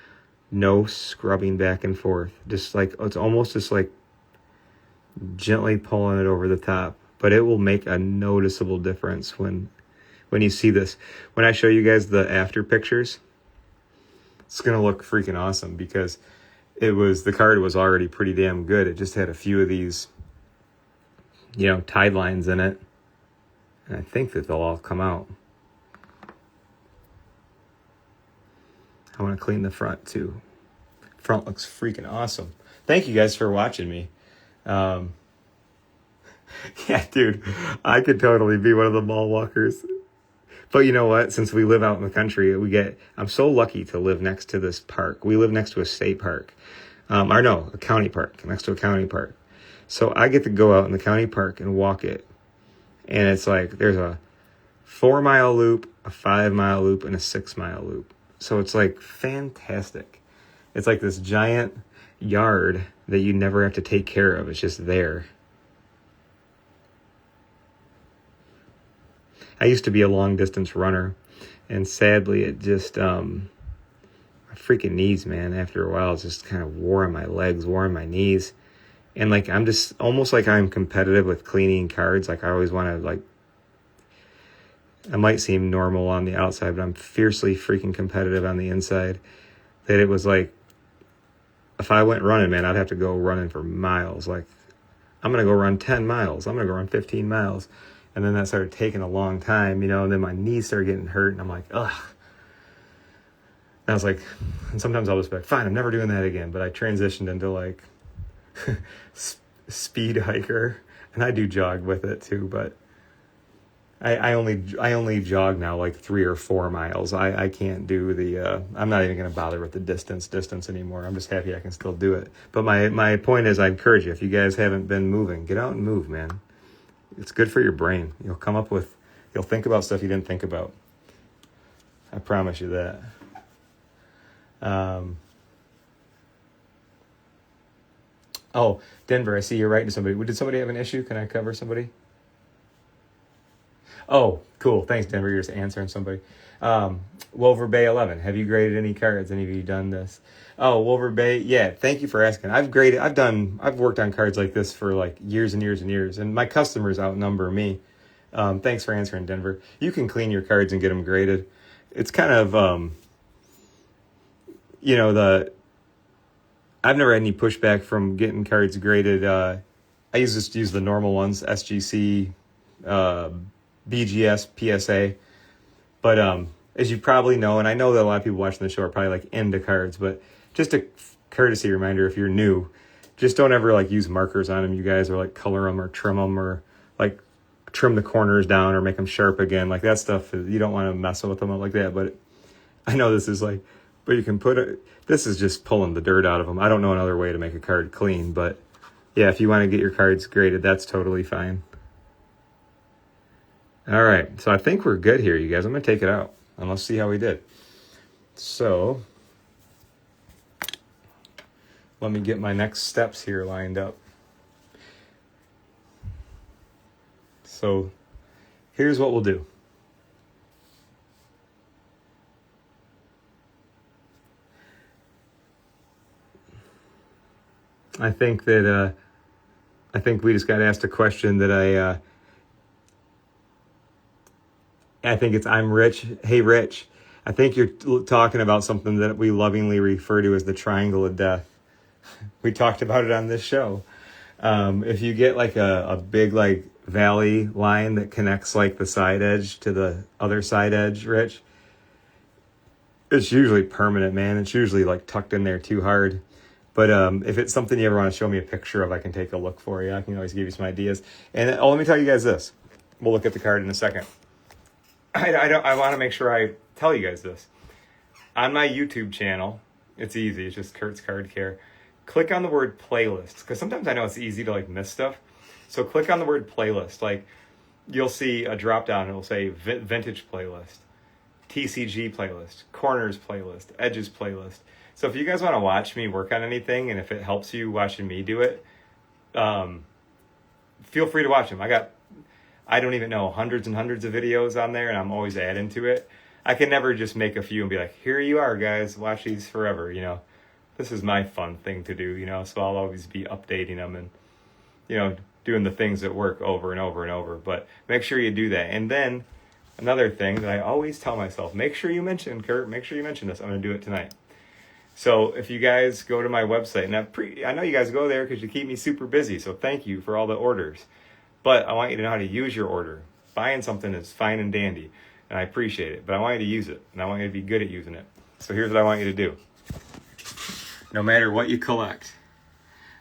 no scrubbing back and forth. Just like, it's almost just like gently pulling it over the top. But it will make a noticeable difference when you see this. When I show you guys the after pictures, it's going to look freaking awesome because the card was already pretty damn good. It just had a few of these, tide lines in it. And I think that they'll all come out. I want to clean the front too. Front looks freaking awesome. Thank you guys for watching me. Yeah, dude, I could totally be one of the mall walkers. But you know what? Since we live out in the country, I'm so lucky to live next to this park. We live next to a state park. A county park, next to a county park. So I get to go out in the county park and walk it. And it's like, there's a 4-mile loop, a 5-mile loop, and a 6-mile loop. So it's like fantastic. It's like this giant yard that you never have to take care of. It's just there. I used to be a long distance runner, and sadly it just, my freaking knees, man, after a while, it just kind of wore on my legs, wore on my knees. And like, I'm just almost like I'm competitive with cleaning cards. Like I always want to I might seem normal on the outside, but I'm fiercely freaking competitive on the inside. That it was like, if I went running, man, I'd have to go running for miles. Like, I'm going to go run 10 miles. I'm going to go run 15 miles. And then that started taking a long time, and then my knees started getting hurt. And I'm like, ugh. And I was like, and sometimes I'll just be like, fine, I'm never doing that again. But I transitioned into like speed hiker. And I do jog with it too, but I only jog now like 3 or 4 miles. I can't do the, I'm not even going to bother with the distance anymore. I'm just happy I can still do it. But my point is, I encourage you, if you guys haven't been moving, get out and move, man. It's good for your brain. You'll think about stuff you didn't think about. I promise you that. Oh, Denver, I see you're writing to somebody. Did somebody have an issue? Can I cover somebody? Oh, cool. Thanks, Denver. You're just answering somebody. Wolver Bay 11. Have you graded any cards? Any of you done this? Oh, Wolver Bay. Yeah. Thank you for asking. I've worked on cards like this for like years and years and years, and my customers outnumber me. Thanks for answering, Denver. You can clean your cards and get them graded. It's kind of, I've never had any pushback from getting cards graded. I just use the normal ones, SGC, BGS, PSA. But as you probably know, and I know that a lot of people watching the show are probably like into cards, but just a courtesy reminder, if you're new, just don't ever like use markers on them, you guys, or like color them or trim them or like trim the corners down or make them sharp again. Like that stuff, you don't want to mess with them like that. But I know this is like, but you can this is just pulling the dirt out of them. I don't know another way to make a card clean, but yeah, if you want to get your cards graded, that's totally fine. All right, so I think we're good here, you guys. I'm going to take it out, and let's see how we did. So, let me get my next steps here lined up. So, here's what we'll do. I think we just got asked a question that I think it's I'm Rich. Hey, Rich. I think you're talking about something that we lovingly refer to as the triangle of death. We talked about it on this show. If you get like a big like valley line that connects like the side edge to the other side edge, Rich, it's usually permanent, man. It's usually like tucked in there too hard. But if it's something you ever want to show me a picture of, I can take a look for you. I can always give you some ideas. And let me tell you guys this. We'll look at the card in a second. I want to make sure I tell you guys this. On my YouTube channel, it's easy. It's just Kurt's Card Care. Click on the word playlist, because sometimes I know it's easy to like miss stuff. So click on the word playlist. Like you'll see a drop down. It'll say vintage playlist, TCG playlist, corners playlist, edges playlist. So if you guys want to watch me work on anything, and if it helps you watching me do it, feel free to watch them. I don't even know, hundreds and hundreds of videos on there, and I'm always adding to it. I can never just make a few and be like, here you are, guys, watch these forever, This is my fun thing to do, so I'll always be updating them and, doing the things that work over and over and over. But make sure you do that. And then another thing that I always tell myself, make sure you mention, Kurt, make sure you mention this. I'm going to do it tonight. So if you guys go to my website, and I know you guys go there because you keep me super busy, so thank you for all the orders. But I want you to know how to use your order. Buying something is fine and dandy, and I appreciate it. But I want you to use it, and I want you to be good at using it. So here's what I want you to do. No matter what you collect,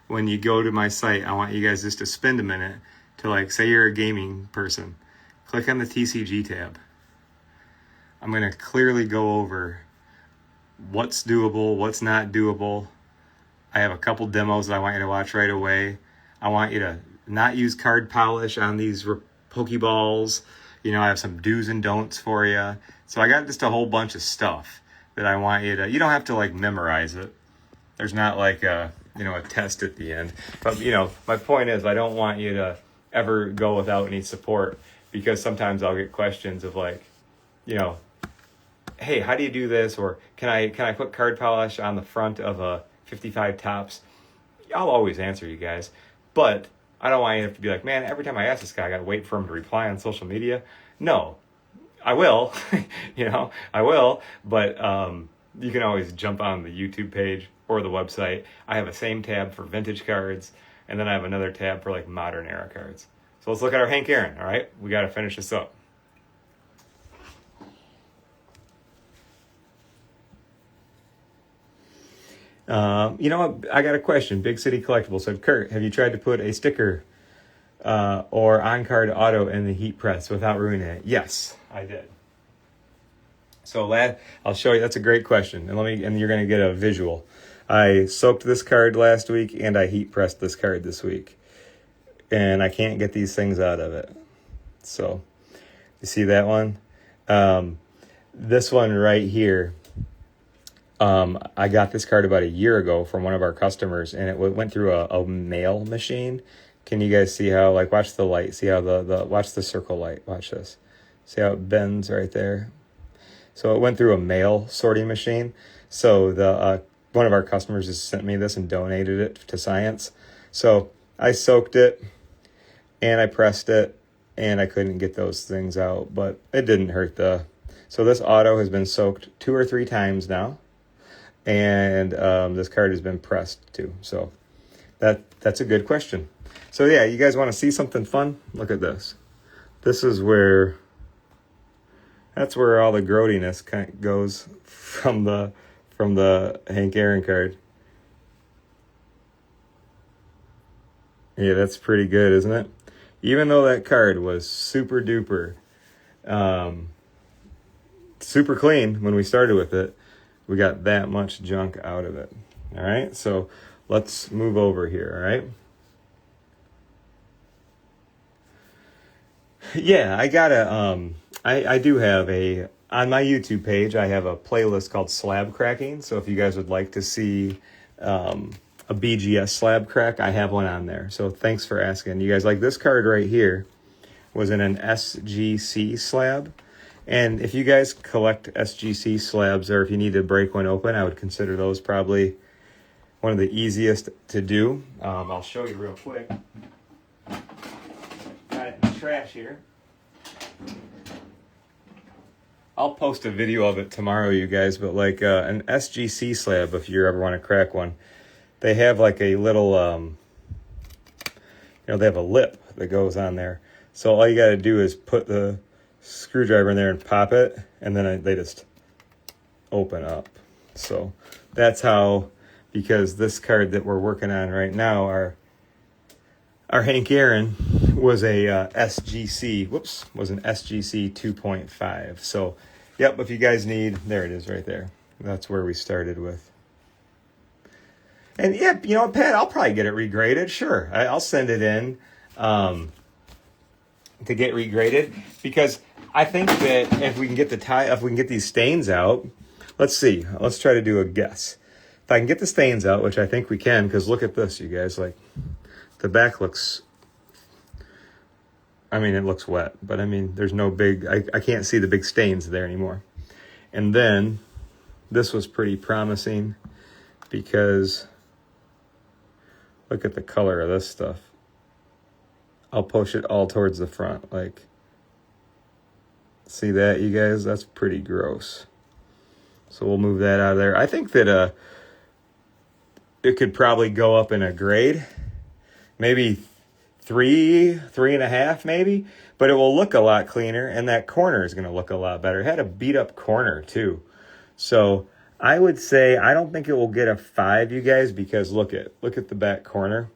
when you go to my site, I want you guys just to spend a minute to, like, say you're a gaming person. Click on the TCG tab. I'm going to clearly go over what's doable, what's not doable. I have a couple demos that I want you to watch right away. I want you to not use card polish on these Pokeballs. I have some do's and don'ts for you. So I got just a whole bunch of stuff that I want you don't have to like memorize it. There's not like a test at the end. But, my point is I don't want you to ever go without any support, because sometimes I'll get questions of like, hey, how do you do this? Or can I put card polish on the front of a 55 tops? I'll always answer you guys. But I don't want you to have to be like, man, every time I ask this guy, I got to wait for him to reply on social media. No, I will, I will. But you can always jump on the YouTube page or the website. I have a same tab for vintage cards, and then I have another tab for like modern era cards. So let's look at our Hank Aaron, all right? We got to finish this up. I got a question. Big City Collectible said, Kurt, have you tried to put a sticker or on-card auto in the heat press without ruining it? Yes, I did. So I'll show you. That's a great question. And you're going to get a visual. I soaked this card last week and I heat pressed this card this week. And I can't get these things out of it. So you see that one? This one right here. I got this card about a year ago from one of our customers, and it went through a mail machine. Can you guys see how, like, watch the light, see how watch the circle light, watch this. See how it bends right there? So it went through a mail sorting machine. So the one of our customers just sent me this and donated it to science. So I soaked it and I pressed it and I couldn't get those things out, but it didn't hurt so this auto has been soaked 2 or 3 times now, and this card has been pressed too. So that's a good question. So yeah, you guys want to see something fun? Look at this. This is that's where all the groatiness kind of goes from the Hank Aaron card. Yeah, that's pretty good, isn't it? Even though that card was super duper, super clean when we started with it, we got that much junk out of it. All right, so let's move over here, all right? Yeah, I do have on my YouTube page, I have a playlist called Slab Cracking. So if you guys would like to see a BGS slab crack, I have one on there. So thanks for asking. You guys, like this card right here was in an SGC slab. And if you guys collect SGC slabs, or if you need to break one open, I would consider those probably one of the easiest to do. I'll show you real quick. Got it in the trash here. I'll post a video of it tomorrow, you guys, but like an SGC slab, if you ever want to crack one, they have like a little, they have a lip that goes on there. So all you got to do is put the screwdriver in there and pop it, and then they just open up. So that's how, because this card that we're working on right now, our Hank Aaron was a SGC, was an SGC 2.5. So, yep, if you guys need, there it is right there. That's where we started with. And yeah, you know, Pat, I'll probably get it regraded. Sure, I'll send it in to get regraded, because I think that if we can get these stains out, let's see. Let's try to do a guess. If I can get the stains out, which I think we can, because look at this, you guys. Like, the back looks, it looks wet, but there's no big, I can't see the big stains there anymore. And then this was pretty promising, because look at the color of this stuff. I'll push it all towards the front. Like, see that, you guys? That's pretty gross. So we'll move that out of there. I think that it could probably go up in a grade. Maybe 3.5 maybe, but it will look a lot cleaner, and that corner is going to look a lot better. It had a beat up corner too. So I would say, I don't think it will get a 5, you guys, because look at the back corner.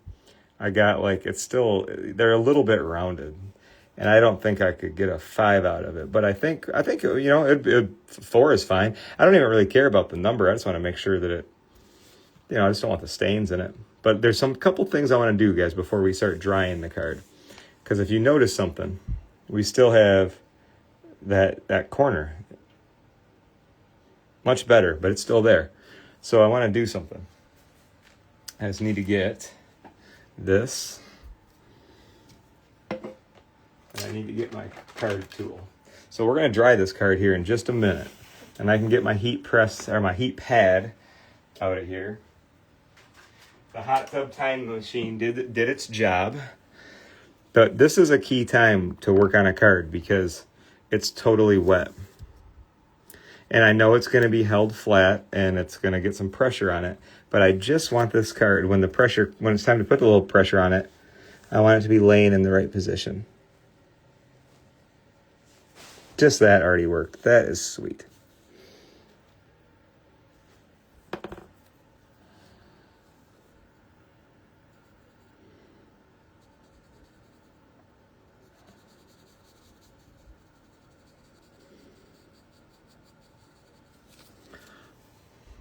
I got they're a little bit rounded, and I don't think I could get a 5 out of it. But I think 4 is fine. I don't even really care about the number. I just want to make sure that it, I just don't want the stains in it. But there's couple things I want to do, guys, before we start drying the card. Because if you notice something, we still have that corner. Much better, but it's still there. So I want to do something. I just need to get this. And I need to get my card tool. So we're going to dry this card here in just a minute. And I can get my heat press, or my heat pad out of here. The hot tub time machine did its job. But this is a key time to work on a card, because it's totally wet. And I know it's going to be held flat, and it's going to get some pressure on it. But I just want this card, when it's time to put a little pressure on it, I want it to be laying in the right position. Just that already worked. That is sweet.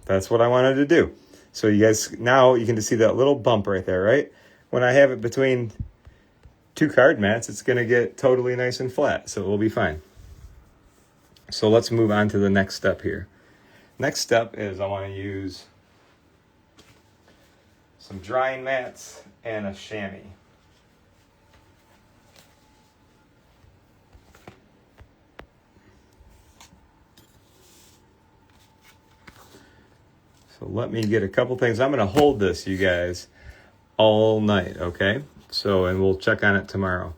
That's what I wanted to do. So you guys, now you can just see that little bump right there, right? When I have it between 2 card mats, it's going to get totally nice and flat. So it will be fine. So let's move on to the next step here. Next step is I want to use some drying mats and a chamois. So let me get a couple things. I'm going to hold this, you guys, all night, okay? So, and we'll check on it tomorrow.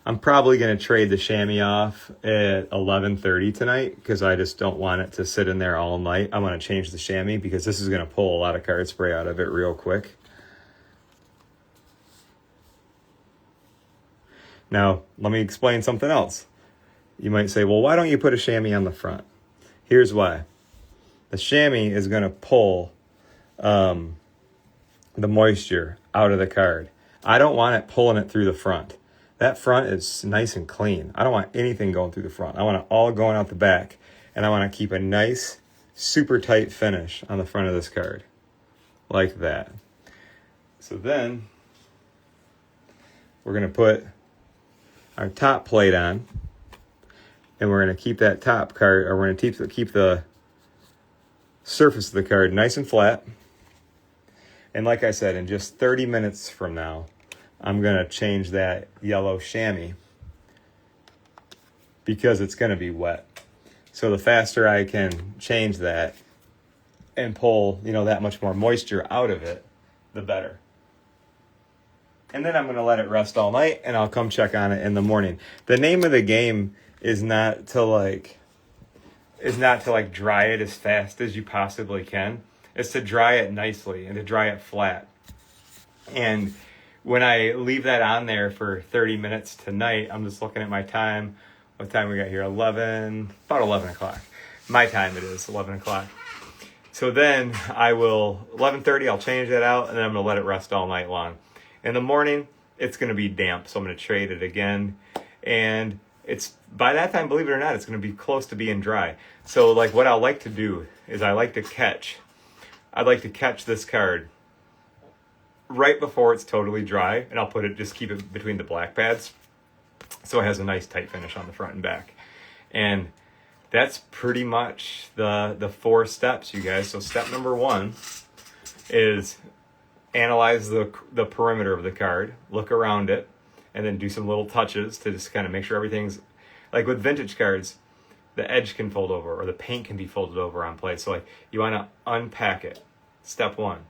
I'm probably going to trade the chamois off at 11:30 tonight because I just don't want it to sit in there all night. I want to change the chamois because this is going to pull a lot of card spray out of it real quick. Now, let me explain something else. You might say, well, why don't you put a chamois on the front? Here's why. The chamois is going to pull the moisture out of the card. I don't want it pulling it through the front. That front is nice and clean. I don't want anything going through the front. I want it all going out the back. And I want to keep a nice, super tight finish on the front of this card. Like that. So then, we're going to put our top plate on. And we're going to keep that top card, or we're going to keep the surface of the card nice and flat. And like I said, in just 30 minutes from now, I'm going to change that yellow chamois because it's going to be wet. So the faster I can change that and pull, that much more moisture out of it, the better. And then I'm going to let it rest all night and I'll come check on it in the morning. The name of the game is not to dry it as fast as you possibly can. It's to dry it nicely and to dry it flat. And when I leave that on there for 30 minutes tonight, I'm just looking at my time. What time we got here? About 11 o'clock. My time it is, 11 o'clock. So then 11:30, I'll change that out, and then I'm going to let it rest all night long. In the morning, it's going to be damp, so I'm going to trade it again. And by that time, believe it or not, it's going to be close to being dry. So what I like to do is I'd like to catch this card right before it's totally dry, and I'll keep it between the black pads so it has a nice tight finish on the front and back. And that's pretty much the 4 steps, you guys. So step number 1 is analyze the perimeter of the card, look around it, and then do some little touches to just kind of make sure everything's, like with vintage cards, the edge can fold over or the paint can be folded over on plate. So you want to unpack it. Step 1.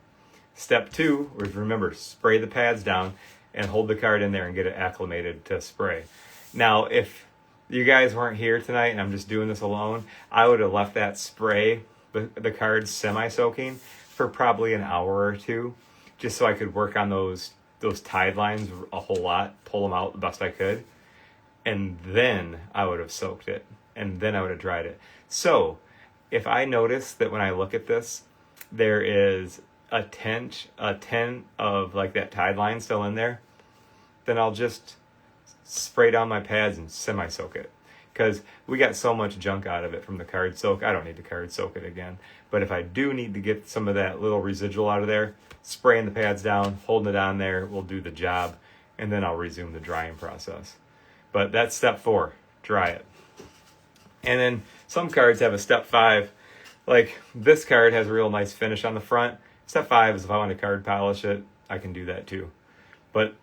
Step 2, remember, spray the pads down and hold the card in there and get it acclimated to spray. Now, if you guys weren't here tonight and I'm just doing this alone, I would have left that spray, the cards semi-soaking for probably an hour or 2, just so I could work on those tide lines a whole lot, pull them out the best I could. And then I would have soaked it. And then I would have dried it. So if I notice that when I look at this, there is a tint of that tide line still in there, then I'll just spray down my pads and semi-soak it. Because we got so much junk out of it from the card soak, I don't need to card soak it again. But if I do need to get some of that little residual out of there, spraying the pads down, holding it on there will do the job, and then I'll resume the drying process. But that's step 4, dry it. And then some cards have a step 5. Like this card has a real nice finish on the front. Step 5 is if I want to card polish it, I can do that too. But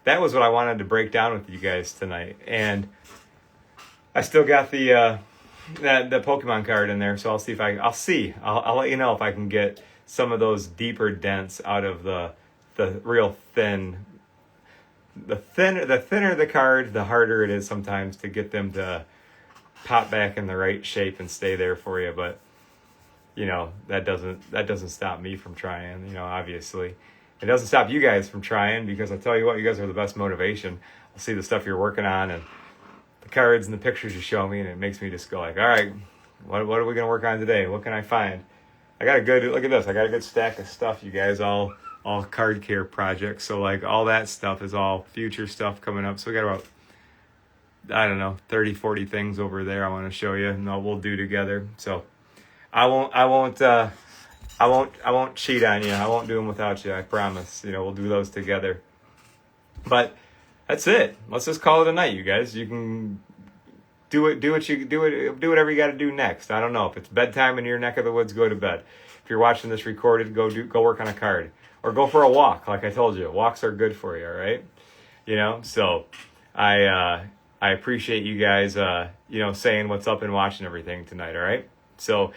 that was what I wanted to break down with you guys tonight. And I still got the Pokemon card in there, so I'll let you know if I can get some of those deeper dents out of the real thin. The thinner the card, the harder it is sometimes to get them to pop back in the right shape and stay there for you. But that doesn't stop me from trying. Obviously, it doesn't stop you guys from trying, because I tell you what, you guys are the best motivation. I'll see the stuff you're working on and the cards and the pictures you show me, and it makes me just go like, all right, what are we gonna work on today? What can I find? Look at this. I got a good stack of stuff, you guys, all card care projects. So all that stuff is all future stuff coming up. So we got about, I don't know, 30, 40 things over there I want to show you, and we'll do together. So I won't cheat on you. I won't do them without you. I promise. We'll do those together. But that's it. Let's just call it a night, you guys. You can do whatever you got to do next. I don't know if it's bedtime in your neck of the woods. Go to bed. If you're watching this recorded, go work on a card or go for a walk. Like I told you, walks are good for you. All right. So I appreciate you guys saying what's up and watching everything tonight. All right. So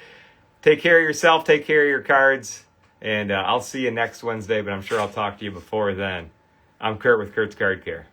take care of yourself, take care of your cards, and I'll see you next Wednesday, but I'm sure I'll talk to you before then. I'm Kurt with Kurt's Card Care.